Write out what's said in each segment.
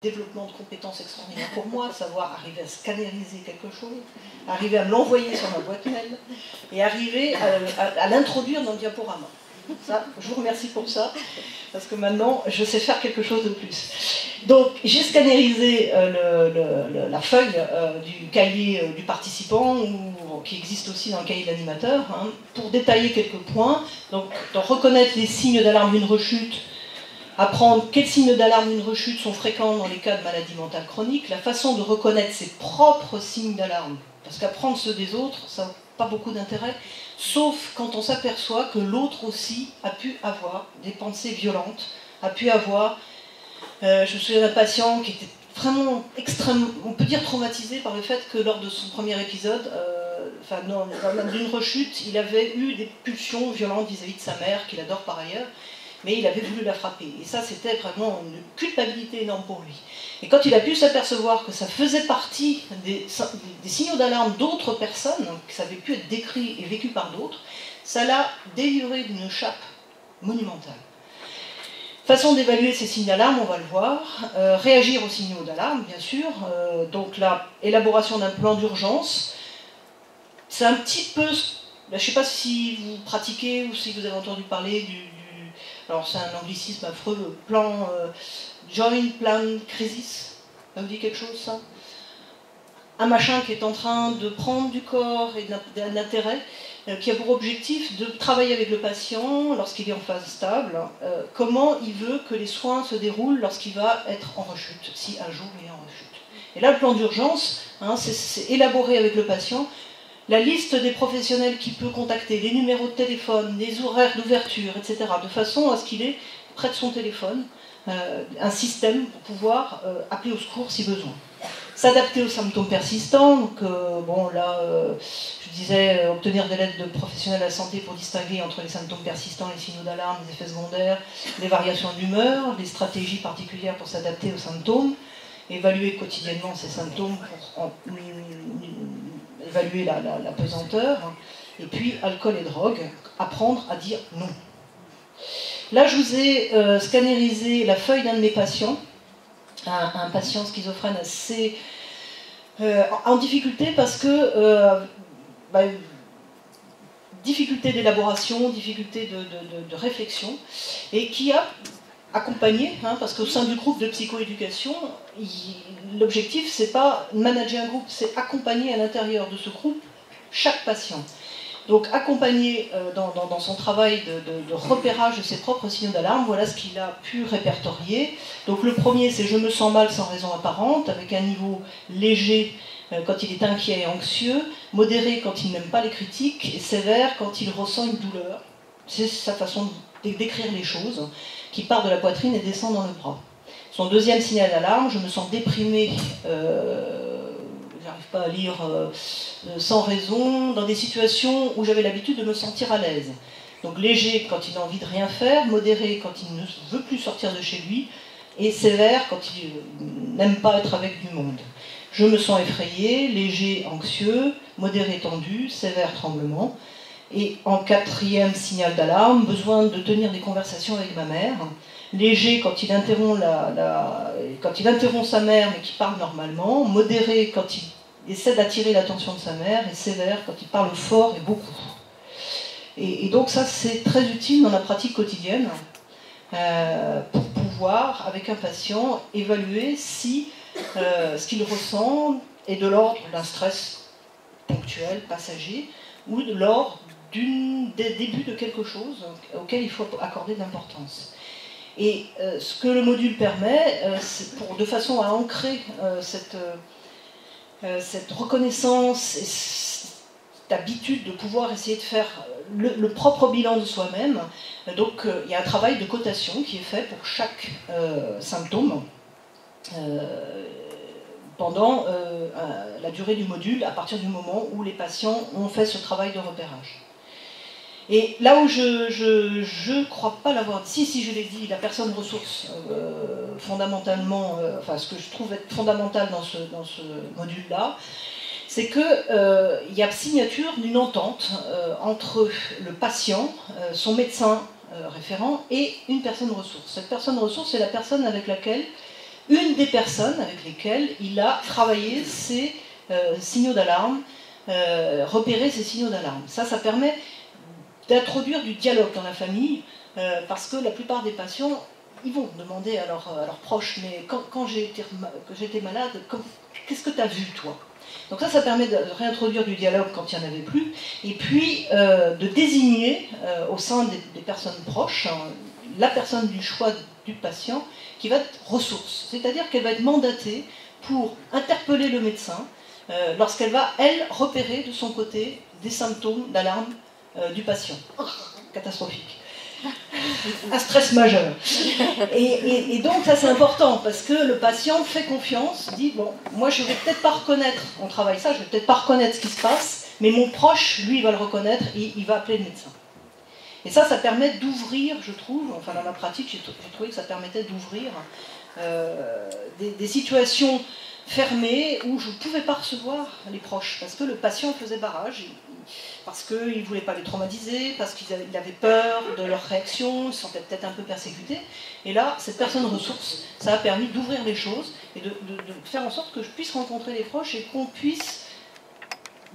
développement de compétences extraordinaires pour moi, savoir arriver à scanneriser quelque chose, arriver à me l'envoyer sur ma boîte mail et arriver à l'introduire dans le diaporama. Ça, je vous remercie pour ça, parce que maintenant, je sais faire quelque chose de plus. Donc, j'ai scannerisé la feuille du cahier du participant, qui existe aussi dans le cahier de l'animateur, hein, pour détailler quelques points. Donc, reconnaître les signes d'alarme d'une rechute, apprendre quels signes d'alarme d'une rechute sont fréquents dans les cas de maladie mentale chronique, la façon de reconnaître ses propres signes d'alarme, parce qu'apprendre ceux des autres, ça n'a pas beaucoup d'intérêt, sauf quand on s'aperçoit que l'autre aussi a pu avoir des pensées violentes, a pu avoir... je me souviens d'un patient qui était vraiment extrêmement, on peut dire traumatisé par le fait que lors de son premier épisode, d'une rechute, il avait eu des pulsions violentes vis-à-vis de sa mère, qu'il adore par ailleurs, mais il avait voulu la frapper. Et ça, c'était vraiment une culpabilité énorme pour lui. Et quand il a pu s'apercevoir que ça faisait partie des signaux d'alarme d'autres personnes, que ça avait pu être décrit et vécu par d'autres, ça l'a délivré d'une chape monumentale. Façon d'évaluer ces signes d'alarme, on va le voir. Réagir aux signaux d'alarme, bien sûr. Donc la élaboration d'un plan d'urgence. C'est un petit peu... Je ne sais pas si vous pratiquez ou si vous avez entendu parler alors c'est un anglicisme affreux, le plan Joint Plan Crisis. Ça vous dit quelque chose, ça? Un machin qui est en train de prendre du corps et d'un intérêt, qui a pour objectif de travailler avec le patient lorsqu'il est en phase stable, comment il veut que les soins se déroulent lorsqu'il va être en rechute, si un jour il est en rechute. Et là, le plan d'urgence, hein, c'est élaboré avec le patient la liste des professionnels qu'il peut contacter, les numéros de téléphone, les horaires d'ouverture, etc., de façon à ce qu'il ait près de son téléphone un système pour pouvoir appeler au secours si besoin. S'adapter aux symptômes persistants, donc bon là, je disais obtenir des lettres de professionnels de la santé pour distinguer entre les symptômes persistants, les signaux d'alarme, les effets secondaires, les variations d'humeur, les stratégies particulières pour s'adapter aux symptômes, évaluer quotidiennement ces symptômes pour évaluer la pesanteur, et puis alcool et drogue, apprendre à dire non. Là, je vous ai scannerisé la feuille d'un de mes patients, un patient schizophrène assez en difficulté parce que difficulté d'élaboration, difficulté de réflexion, et qui a accompagné, hein, parce qu'au sein du groupe de psychoéducation, l'objectif c'est pas manager un groupe, c'est accompagner à l'intérieur de ce groupe chaque patient. Donc accompagner dans son travail de repérage de ses propres signaux d'alarme, voilà ce qu'il a pu répertorier. Donc le premier, c'est « je me sens mal sans raison apparente », avec un niveau léger quand il est inquiet et anxieux, modéré quand il n'aime pas les critiques, et sévère quand il ressent une douleur. C'est sa façon de décrire les choses, qui part de la poitrine et descend dans le bras. Son deuxième signal d'alarme, « je me sens déprimé », j'arrive pas à lire sans raison, dans des situations où j'avais l'habitude de me sentir à l'aise. Donc léger quand il n'a envie de rien faire, modéré quand il ne veut plus sortir de chez lui, et sévère quand il n'aime pas être avec du monde. Je me sens effrayé, léger, anxieux, modéré, tendu, sévère, tremblement. Et en quatrième signal d'alarme, besoin de tenir des conversations avec ma mère. Léger quand il interrompt, quand il interrompt sa mère mais qui parle normalement. Modéré quand il essaie d'attirer l'attention de sa mère. Et sévère quand il parle fort et beaucoup. Et donc ça, c'est très utile dans la pratique quotidienne pour pouvoir, avec un patient, évaluer si ce qu'il ressent est de l'ordre d'un stress ponctuel, passager, ou de l'ordre des débuts de quelque chose auquel il faut accorder de l'importance. Et ce que le module permet, c'est de façon à ancrer cette reconnaissance et cette habitude de pouvoir essayer de faire le propre bilan de soi-même. Donc il y a un travail de cotation qui est fait pour chaque symptôme pendant la durée du module, à partir du moment où les patients ont fait ce travail de repérage. Et là où je crois pas l'avoir dit, si je l'ai dit, la personne ressource, fondamentalement, enfin ce que je trouve être fondamental dans ce module-là, c'est qu'il y a signature d'une entente entre le patient, son médecin référent et une personne ressource. Cette personne ressource, c'est la personne avec laquelle une des personnes avec lesquelles il a travaillé ces signaux d'alarme, repérer ces signaux d'alarme. Ça permet d'introduire du dialogue dans la famille, parce que la plupart des patients, ils vont demander à leurs proches, mais quand j'étais malade, qu'est-ce que tu as vu toi? Donc ça permet de réintroduire du dialogue quand il n'y en avait plus, et puis de désigner au sein des personnes proches, la personne du choix du patient qui va être ressource, c'est-à-dire qu'elle va être mandatée pour interpeller le médecin lorsqu'elle va, elle, repérer de son côté des symptômes d'alarme du patient. Catastrophique. Un stress majeur. Et donc ça c'est important, parce que le patient fait confiance, dit bon, moi je vais peut-être pas reconnaître, on travaille ça, je vais peut-être pas reconnaître ce qui se passe, mais mon proche, lui, il va le reconnaître et il va appeler le médecin. Et ça permet d'ouvrir, je trouve, enfin dans ma pratique, j'ai trouvé que ça permettait d'ouvrir des situations fermées où je ne pouvais pas recevoir les proches, parce que le patient faisait barrage, parce qu'il ne voulait pas les traumatiser, parce qu'il avait peur de leur réaction, il se sentait peut-être un peu persécuté. Et là, cette personne ressource, ça a permis d'ouvrir les choses et de faire en sorte que je puisse rencontrer les proches et qu'on puisse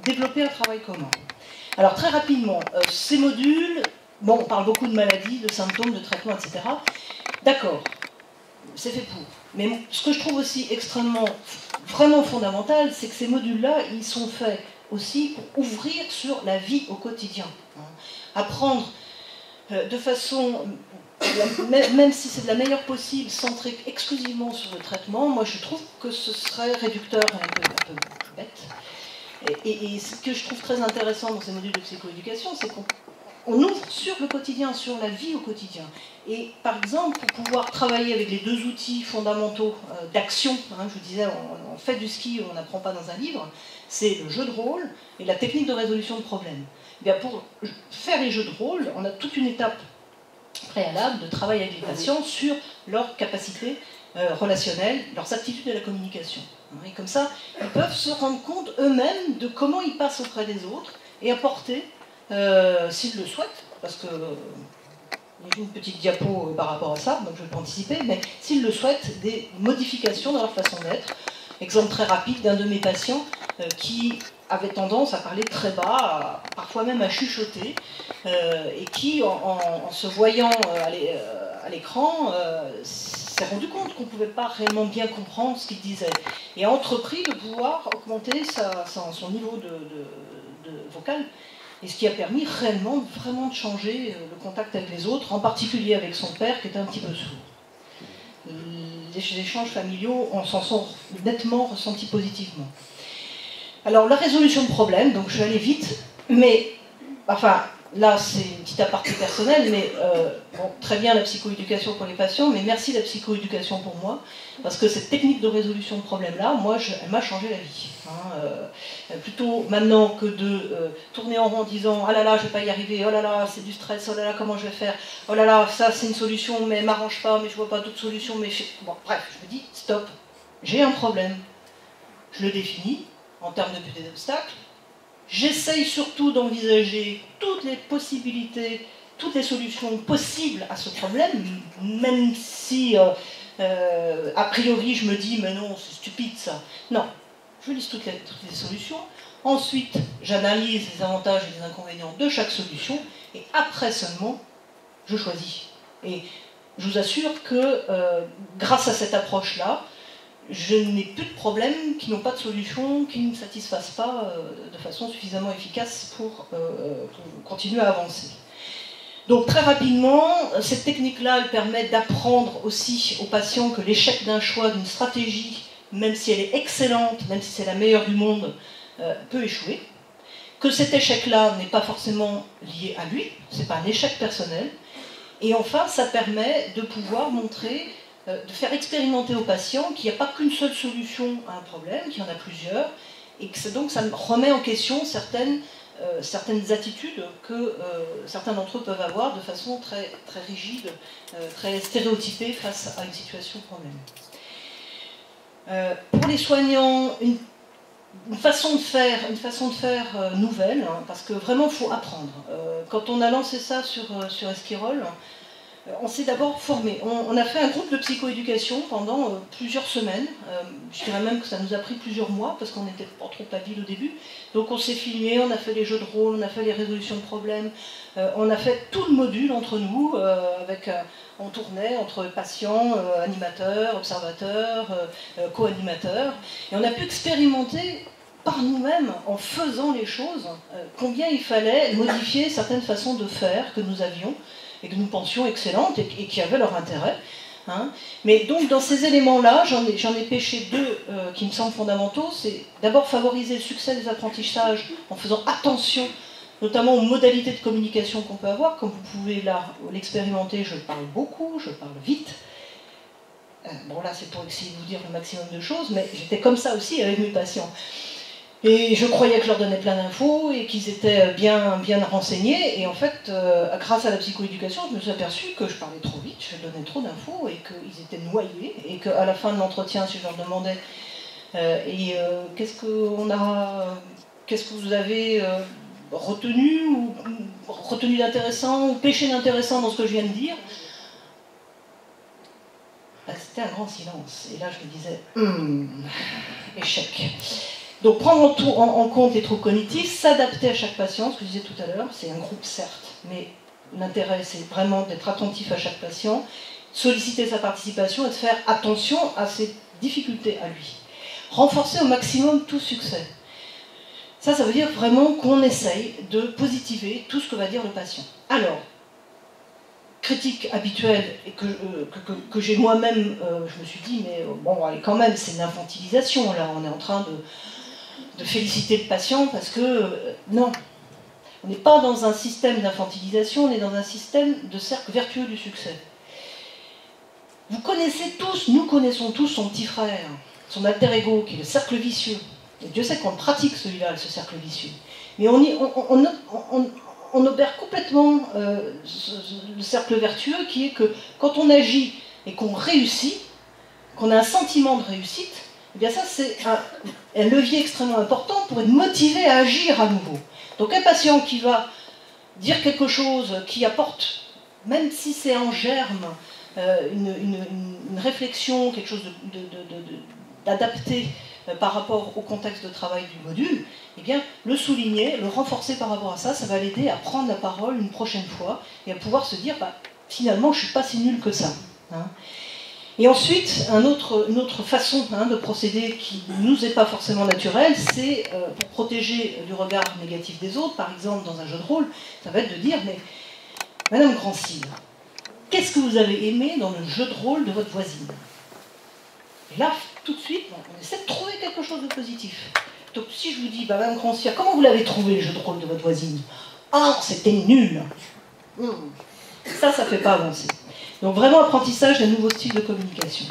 développer un travail commun. Alors très rapidement, ces modules, bon, on parle beaucoup de maladies, de symptômes, de traitements, etc. D'accord, c'est fait pour. Mais ce que je trouve aussi extrêmement, vraiment fondamental, c'est que ces modules-là, ils sont faits aussi pour ouvrir sur la vie au quotidien. Apprendre de façon, même si c'est de la meilleure possible, centrée exclusivement sur le traitement, moi je trouve que ce serait réducteur et un peu bête. Et ce que je trouve très intéressant dans ces modules de psychoéducation, c'est qu'on ouvre sur le quotidien, sur la vie au quotidien. Et par exemple, pour pouvoir travailler avec les deux outils fondamentaux d'action, je vous disais, on fait du ski, on n'apprend pas dans un livre, c'est le jeu de rôle et la technique de résolution de problèmes. Et bien pour faire les jeux de rôle, on a toute une étape préalable de travail avec les patients sur leur capacité relationnelle, leurs aptitudes à la communication. Et comme ça, ils peuvent se rendre compte eux-mêmes de comment ils passent auprès des autres et apporter, s'ils le souhaitent, parce que j'ai une petite diapo par rapport à ça, donc je ne vais pas anticiper, mais s'ils le souhaitent, des modifications dans leur façon d'être. Exemple très rapide d'un de mes patients qui avait tendance à parler très bas, parfois même à chuchoter, et qui, en se voyant à l'écran, s'est rendu compte qu'on ne pouvait pas réellement bien comprendre ce qu'il disait, et a entrepris de pouvoir augmenter son niveau de vocal, et ce qui a permis réellement, vraiment de changer le contact avec les autres, en particulier avec son père qui était un petit peu sourd. Les échanges familiaux, on s'en sont nettement ressentis positivement. Alors la résolution de problèmes, donc je vais aller vite, mais enfin là c'est une petite aparté personnelle, mais bon, très bien la psychoéducation pour les patients, mais merci la psychoéducation pour moi, parce que cette technique de résolution de problèmes-là, moi, elle m'a changé la vie. Plutôt maintenant que de tourner en rond en disant « Oh là là, je ne vais pas y arriver, oh là là, c'est du stress, oh là là, comment je vais faire, oh là là, ça c'est une solution, mais elle ne m'arrange pas, mais je ne vois pas d'autre solution, mais... » Bon, bref, je me dis « Stop, j'ai un problème, je le définis en termes de but et d'obstacles, j'essaye surtout d'envisager toutes les possibilités, toutes les solutions possibles à ce problème, même si a priori je me dis mais non, c'est stupide ça. Non, je liste toutes les solutions, ensuite j'analyse les avantages et les inconvénients de chaque solution, et après seulement je choisis. Et je vous assure que grâce à cette approche-là, je n'ai plus de problèmes qui n'ont pas de solution, qui ne me satisfassent pas de façon suffisamment efficace pour continuer à avancer. Donc très rapidement, cette technique-là, elle permet d'apprendre aussi aux patients que l'échec d'un choix, d'une stratégie, même si elle est excellente, même si c'est la meilleure du monde, peut échouer. Que cet échec-là n'est pas forcément lié à lui, c'est pas un échec personnel. Et enfin, ça permet de pouvoir montrer, de faire expérimenter aux patients qu'il n'y a pas qu'une seule solution à un problème, qu'il y en a plusieurs, et que donc ça remet en question certaines attitudes que certains d'entre eux peuvent avoir de façon très, très rigide, très stéréotypée face à une situation problème. Pour les soignants, une façon de faire nouvelle, parce que vraiment il faut apprendre. Quand on a lancé ça sur Esquirol, On s'est d'abord formé. On a fait un groupe de psychoéducation pendant plusieurs semaines. Je dirais même que ça nous a pris plusieurs mois parce qu'on n'était pas trop habile au début. Donc on s'est filmé, on a fait les jeux de rôle, on a fait les résolutions de problèmes. On a fait tout le module entre nous. On tournait entre patients, animateurs, observateurs, co-animateurs. Et on a pu expérimenter par nous-mêmes, en faisant les choses, combien il fallait modifier certaines façons de faire que nous avions et que nous pensions excellentes et qui avaient leur intérêt. Hein. Mais donc dans ces éléments-là, j'en ai pêché deux qui me semblent fondamentaux. C'est d'abord favoriser le succès des apprentissages en faisant attention notamment aux modalités de communication qu'on peut avoir. Comme vous pouvez là l'expérimenter, je parle beaucoup, je parle vite. Bon là c'est pour essayer de vous dire le maximum de choses, mais j'étais comme ça aussi avec mes patients. Et je croyais que je leur donnais plein d'infos et qu'ils étaient bien renseignés. Et en fait, grâce à la psychoéducation, je me suis aperçue que je parlais trop vite, je donnais trop d'infos et qu'ils étaient noyés. Et qu'à la fin de l'entretien, si je leur demandais qu'est-ce que vous avez retenu d'intéressant ou pêché d'intéressant dans ce que je viens de dire, c'était un grand silence. Et là, je me disais, échec. Donc prendre en compte les troubles cognitifs, s'adapter à chaque patient, ce que je disais tout à l'heure, c'est un groupe certes, mais l'intérêt c'est vraiment d'être attentif à chaque patient, solliciter sa participation et de faire attention à ses difficultés à lui. Renforcer au maximum tout succès. Ça veut dire vraiment qu'on essaye de positiver tout ce que va dire le patient. Alors, critique habituelle et que j'ai moi-même, je me suis dit, mais bon, allez, quand même, c'est une infantilisation, là, on est en train de féliciter le patient parce que, non, on n'est pas dans un système d'infantilisation, on est dans un système de cercle vertueux du succès. Vous connaissez tous, nous connaissons tous son petit frère, son alter ego, qui est le cercle vicieux. Et Dieu sait qu'on le pratique celui-là, ce cercle vicieux. Mais on opère complètement le cercle vertueux qui est que quand on agit et qu'on réussit, qu'on a un sentiment de réussite, eh bien ça c'est un levier extrêmement important pour être motivé à agir à nouveau. Donc un patient qui va dire quelque chose qui apporte, même si c'est en germe, une réflexion, quelque chose d'adapté par rapport au contexte de travail du module, eh bien, le souligner, le renforcer par rapport à ça, ça va l'aider à prendre la parole une prochaine fois et à pouvoir se dire, finalement, je ne suis pas si nul que ça. Hein. Et ensuite, une autre façon de procéder qui ne nous est pas forcément naturelle, c'est pour protéger du regard négatif des autres, par exemple dans un jeu de rôle, ça va être de dire, mais Madame Grancy, qu'est-ce que vous avez aimé dans le jeu de rôle de votre voisine? Et là, tout de suite, on essaie de trouver quelque chose de positif. Donc si je vous dis, Madame Grancy, comment vous l'avez trouvé le jeu de rôle de votre voisine? Ah, c'était nul. Ça ne fait pas avancer. Donc vraiment apprentissage d'un nouveau style de communication.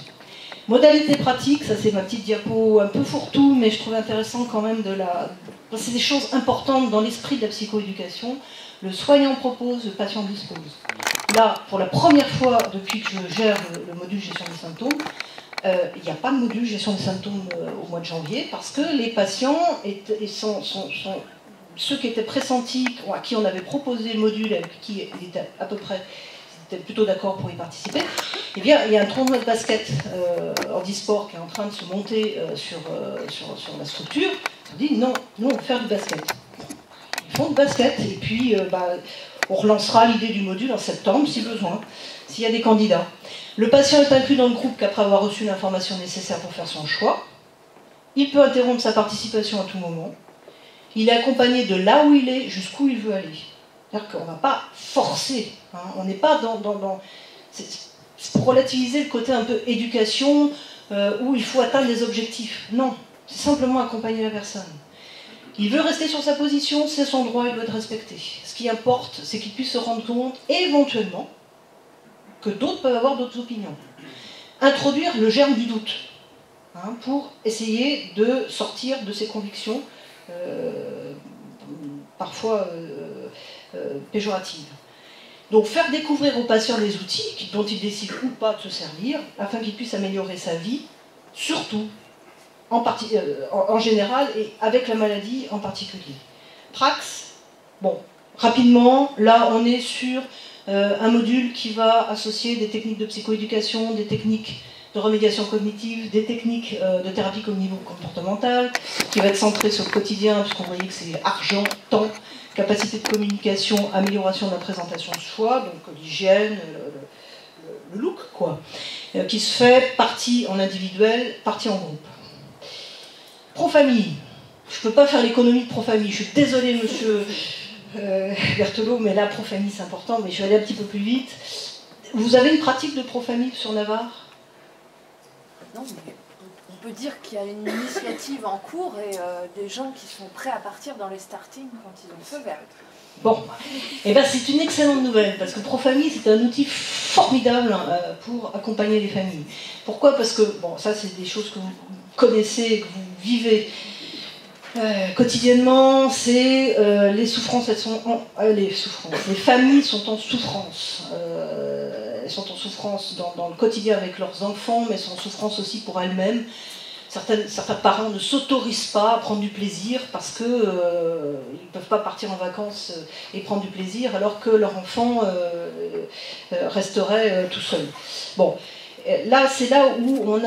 Modalité pratique, ça c'est ma petite diapo un peu fourre-tout, mais je trouve intéressant quand même c'est des choses importantes dans l'esprit de la psychoéducation. Le soignant propose, le patient dispose. Là, pour la première fois depuis que je gère le module gestion des symptômes, il n'y a pas de module gestion des symptômes au mois de janvier parce que les patients ceux qui étaient pressentis, à qui on avait proposé le module, avec qui ils étaient à peu près plutôt d'accord pour y participer, eh bien, il y a un tournoi de basket handisport qui est en train de se monter sur la structure. On dit non, nous on va faire du basket. Ils font du basket et puis on relancera l'idée du module en septembre si besoin, s'il y a des candidats. Le patient est inclus dans le groupe qu'après avoir reçu l'information nécessaire pour faire son choix. Il peut interrompre sa participation à tout moment. Il est accompagné de là où il est jusqu'où il veut aller. C'est-à-dire qu'on ne va pas forcer. Hein. On n'est pas c'est pour relativiser le côté un peu éducation où il faut atteindre des objectifs. Non, c'est simplement accompagner la personne. Il veut rester sur sa position, c'est son droit, il doit être respecté. Ce qui importe, c'est qu'il puisse se rendre compte, éventuellement, que d'autres peuvent avoir d'autres opinions. Introduire le germe du doute, pour essayer de sortir de ses convictions, parfois péjoratives. Donc faire découvrir aux patients les outils dont ils décident ou pas de se servir, afin qu'ils puissent améliorer sa vie, surtout, en général, et avec la maladie en particulier. Prax, bon, rapidement, là on est sur un module qui va associer des techniques de psychoéducation, des techniques de remédiation cognitive, des techniques de thérapie cognitivo-comportementale, qui va être centré sur le quotidien, puisqu'on voyait que c'est argent, temps, capacité de communication, amélioration de la présentation de soi, donc l'hygiène, le look, quoi, qui se fait partie en individuel, partie en groupe. Pro-famille. Je ne peux pas faire l'économie de pro-famille. Je suis désolée, monsieur Berthelot, mais là, pro-famille, c'est important, mais je vais aller un petit peu plus vite. Vous avez une pratique de pro-famille sur Navarre? Non, mais on peut dire qu'il y a une initiative en cours et des gens qui sont prêts à partir dans les startings quand ils ont le feu vert. Bon, et ben c'est une excellente nouvelle, parce que Pro-Famille, c'est un outil formidable pour accompagner les familles. Pourquoi? Parce que, bon, ça c'est des choses que vous connaissez, que vous vivez quotidiennement, c'est les souffrances, les familles sont en souffrance. Elles sont en souffrance dans le quotidien avec leurs enfants, mais elles sont en souffrance aussi pour elles-mêmes. Certains parents ne s'autorisent pas à prendre du plaisir parce qu'ils ne peuvent pas partir en vacances et prendre du plaisir alors que leur enfant resterait tout seul. Bon, là, c'est là où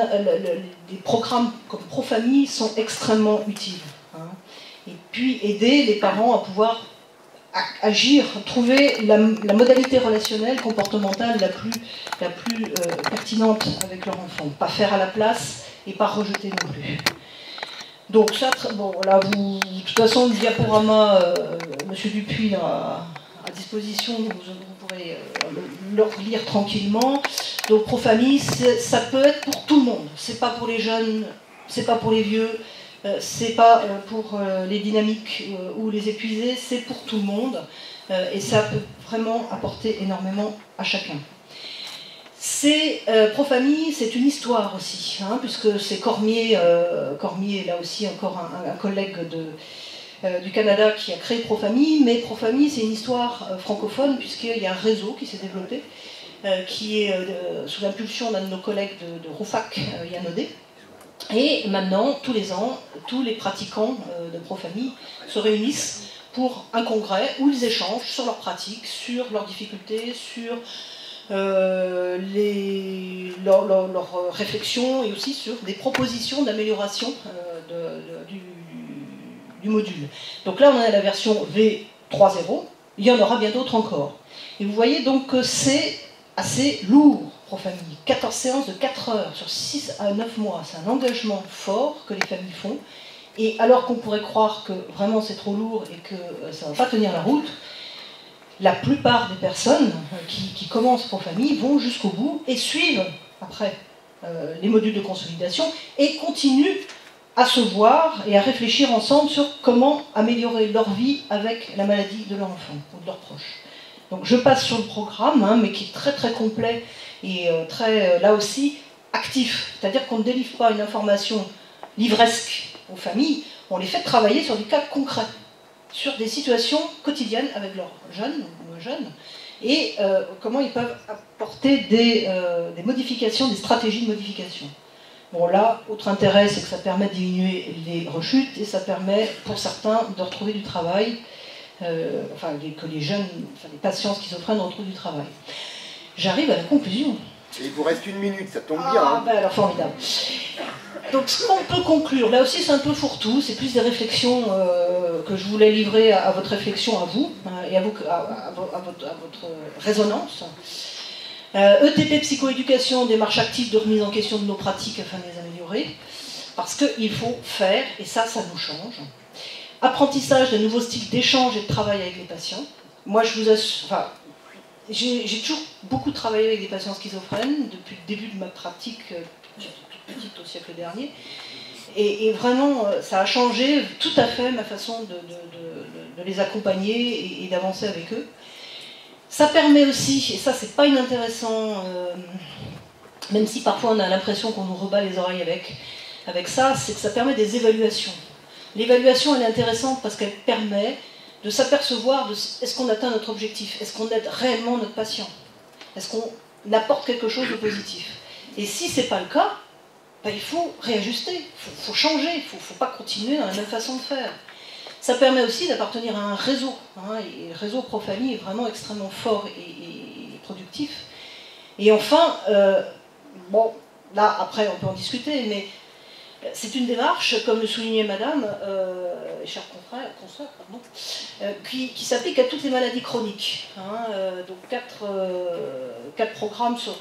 des programmes comme Pro-Famille sont extrêmement utiles. Hein. Et puis aider les parents à pouvoir agir, trouver la modalité relationnelle, comportementale la plus pertinente avec leur enfant. Pas faire à la place et pas rejeter non plus. Donc ça, bon, là, de toute façon, le diaporama, Monsieur Dupuis a à disposition, donc vous pourrez le lire tranquillement. Donc Pro-Famille, ça peut être pour tout le monde. C'est pas pour les jeunes, c'est pas pour les vieux, c'est pas pour les dynamiques ou les épuisés, c'est pour tout le monde. Et ça peut vraiment apporter énormément à chacun. Pro-Famille, c'est une histoire aussi, hein, puisque c'est Cormier, là aussi encore un collègue du Canada qui a créé Pro-Famille, mais Pro-Famille c'est une histoire francophone, puisqu'il y a un réseau qui s'est développé, qui est sous l'impulsion d'un de nos collègues de Roufac, Yann Audet. Et maintenant, tous les ans, tous les pratiquants de Pro-Famille se réunissent pour un congrès où ils échangent sur leurs pratiques, sur leurs difficultés, sur leurs réflexions et aussi sur des propositions d'amélioration du module. Donc là, on est à la version V3.0, il y en aura bien d'autres encore. Et vous voyez donc que c'est assez lourd, Pro-Famille. 14 séances de 4 heures sur 6 à 9 mois, c'est un engagement fort que les familles font. Et alors qu'on pourrait croire que vraiment c'est trop lourd et que ça ne va pas tenir la route, la plupart des personnes qui commencent Pro-Famille vont jusqu'au bout et suivent après les modules de consolidation et continuent à se voir et à réfléchir ensemble sur comment améliorer leur vie avec la maladie de leur enfant ou de leurs proches. Donc je passe sur le programme, hein, mais qui est très très complet et très, là aussi, actif. C'est-à-dire qu'on ne délivre pas une information livresque aux familles, on les fait travailler sur des cas concrets, sur des situations quotidiennes avec leurs jeunes ou moins jeunes, et comment ils peuvent apporter des modifications, des stratégies de modification. Bon là, autre intérêt, c'est que ça permet de diminuer les rechutes, et ça permet pour certains de retrouver du travail, que les jeunes, les patients schizophrènes retrouvent du travail. J'arrive à la conclusion. Et il vous reste 1 minute, ça tombe bien. Hein. Ben alors formidable. Donc ce qu'on peut conclure, là aussi c'est un peu fourre-tout, c'est plus des réflexions que je voulais livrer à votre réflexion, à vous, et à votre résonance. ETP psychoéducation, démarche active de remise en question de nos pratiques afin de les améliorer, parce qu'il faut faire, et ça nous change. Apprentissage de nouveaux styles d'échange et de travail avec les patients. Moi, j'ai toujours beaucoup travaillé avec des patients schizophrènes depuis le début de ma pratique, toute petite au siècle dernier. Et vraiment, ça a changé tout à fait ma façon de les accompagner et d'avancer avec eux. Ça permet aussi, et ça c'est pas inintéressant, même si parfois on a l'impression qu'on nous rebat les oreilles avec ça, c'est que ça permet des évaluations. L'évaluation, elle est intéressante parce qu'elle permet de s'apercevoir de est-ce qu'on atteint notre objectif, est-ce qu'on aide réellement notre patient, est-ce qu'on apporte quelque chose de positif. Et si ce n'est pas le cas, ben, il faut réajuster, il faut changer, il ne faut pas continuer dans la même façon de faire. Ça permet aussi d'appartenir à un réseau, hein, et le réseau Pro-Famille est vraiment extrêmement fort et productif. Et enfin, bon, là, après, on peut en discuter, mais c'est une démarche, comme le soulignait Madame, chers consoeurs, pardon, qui s'applique à toutes les maladies chroniques. Hein, donc 4 programmes sur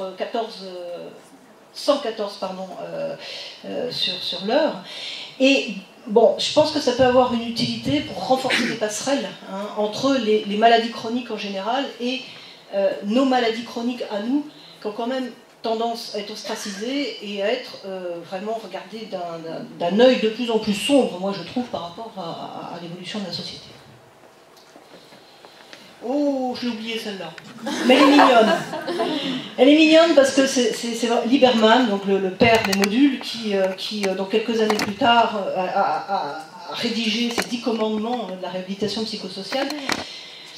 114 pardon, sur l'heure. Et bon, je pense que ça peut avoir une utilité pour renforcer les passerelles entre les maladies chroniques en général et nos maladies chroniques à nous, qui ont quand même tendance à être ostracisées et à être vraiment regardées d'un œil de plus en plus sombre, moi je trouve, par rapport à l'évolution de la société. Oh, je l'ai oublié celle-là. Mais elle est mignonne. Elle est mignonne parce que c'est Lieberman, donc le père des modules, qui donc quelques années plus tard, a rédigé ces 10 commandements de la réhabilitation psychosociale.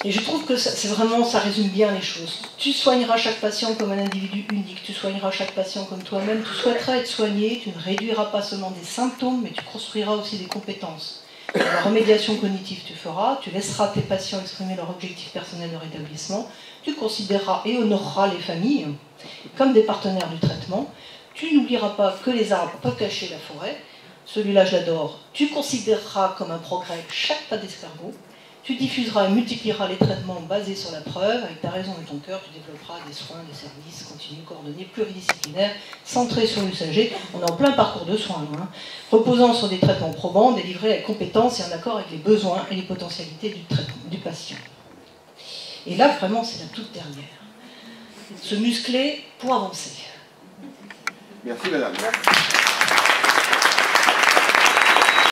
Et je trouve que ça résume bien les choses. Tu soigneras chaque patient comme un individu unique, tu soigneras chaque patient comme toi-même, tu souhaiteras être soigné, tu ne réduiras pas seulement des symptômes, mais tu construiras aussi des compétences. La remédiation cognitive tu feras, tu laisseras tes patients exprimer leur objectif personnel de rétablissement, tu considéreras et honoreras les familles comme des partenaires du traitement, tu n'oublieras pas que les arbres peuvent cacher la forêt, celui-là je l'adore, tu considéreras comme un progrès chaque tas d'escargots, tu diffuseras et multiplieras les traitements basés sur la preuve, avec ta raison et ton cœur, tu développeras des soins, des services continus, coordonnés, pluridisciplinaires, centrés sur l'usager. On est en plein parcours de soins, reposant sur des traitements probants, délivrés avec compétence et en accord avec les besoins et les potentialités du patient. Et là, vraiment, c'est la toute dernière. Se muscler pour avancer. Merci, madame.